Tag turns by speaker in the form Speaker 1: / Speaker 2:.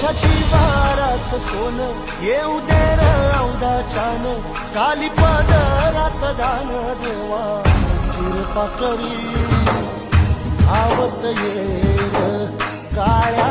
Speaker 1: ओठाची वाराच सोन येऊ दे र औदाच्यान काली पदरात दान देवा कृपा करी आवत ये काळ्या